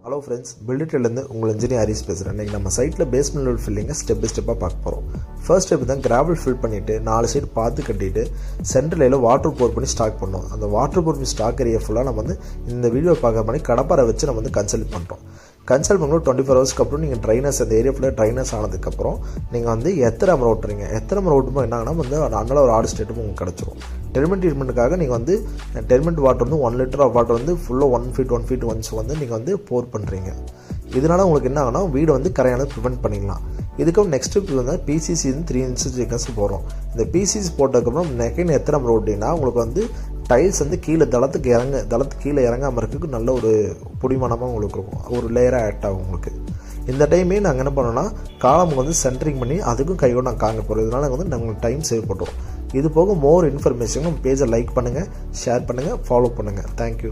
Hello friends, பில்டிட்டிலேருந்து உங்கள் engineer Haris பேசுகிறேன். இன்றைக்கி நம்ம சைட்டில் பேஸ்மெண்ட் லெவல் ஃபில்லிங்கை ஸ்டெப் பை ஸ்டெப்பாக பார்க்க போகிறோம். ஃபர்ஸ்ட் ஸ்டெப் தான் கிராவல் ஃபில் பண்ணிவிட்டு 4 சைடு பார்த்து கட்டிட்டு சென்ட்ரலில் வாட்டர் போர் பண்ணி ஸ்டாக் பண்ணோம். அந்த வாட்டர் போர் பண்ணி ஸ்டாக் ஏரியா ஃபுல்லாக நம்ம வந்து இந்த வீடியோ பார்க்க பண்ணி கடப்பாரை வச்சு நம்ம வந்து கன்சல்ட் பண்ணுறோம். கன்சல்ட் பண்ணும்போது 24 ஹவர்ஸ்க்கு அப்புறம் நீங்கள் ட்ரைனர்ஸ் அந்த ஏரியா ஃபுல்லாக ட்ரைனர்ஸ் ஆனதுக்கப்புறம் நீங்கள் வந்து எத்தனை மரம் ஓட்டுறீங்க, எத்தனை மரம் ஓட்டுமோ என்னாங்கன்னா வந்து அதனால் ஒரு ஆர்டர் ஸ்டேட்டும் உங்களுக்கு கிடச்சிரும். டெர்மெண்ட் ட்ரீட்மெண்ட்டுக்காக நீங்கள் வந்து டெர்மெண்ட் வாட்டர் வந்து 1 லிட்டர் ஆஃப் வாட்டர் வந்து ஃபுல்லாக 1 ஃபீட் ஒன்ஸ் வந்து நீங்கள் வந்து போர் பண்ணுறீங்க. இதனால் உங்களுக்கு என்ன ஆகுனா வீடு வந்து கரையானது ப்ரிவெண்ட் பண்ணிக்கலாம். இதுக்கப்புறம் நெக்ஸ்ட் ஸ்டெப் வந்து பிசிசி வந்து 3 inches போடுறோம். இந்த பிசிசி போட்டதுக்கப்புறம் நெக்கின் எத்தனை மரம் ஓட்டிங்கன்னா உங்களுக்கு வந்து டைல்ஸ் வந்து கீழே தளத்துக்கு கீழே இறங்காமல் இருக்கிறதுக்கு நல்ல ஒரு பொடிமானமாக உங்களுக்கு இருக்கும், ஒரு லேயராக ஆட் ஆகும் உங்களுக்கு. இந்த டைமே நாங்கள் என்ன பண்ணோம்னா காலம் வந்து சென்டரிங் பண்ணி அதுக்கும் கையோடு நாங்கள் காங்க போகிறோம். இதனால் வந்து நாங்கள் டைம் சேவ் பண்ணுறோம். இது போக மோர் இன்ஃபர்மேஷன் நம்ம பேஜை லைக் பண்ணுங்கள், ஷேர் பண்ணுங்கள், ஃபாலோ பண்ணுங்கள். தேங்க்யூ.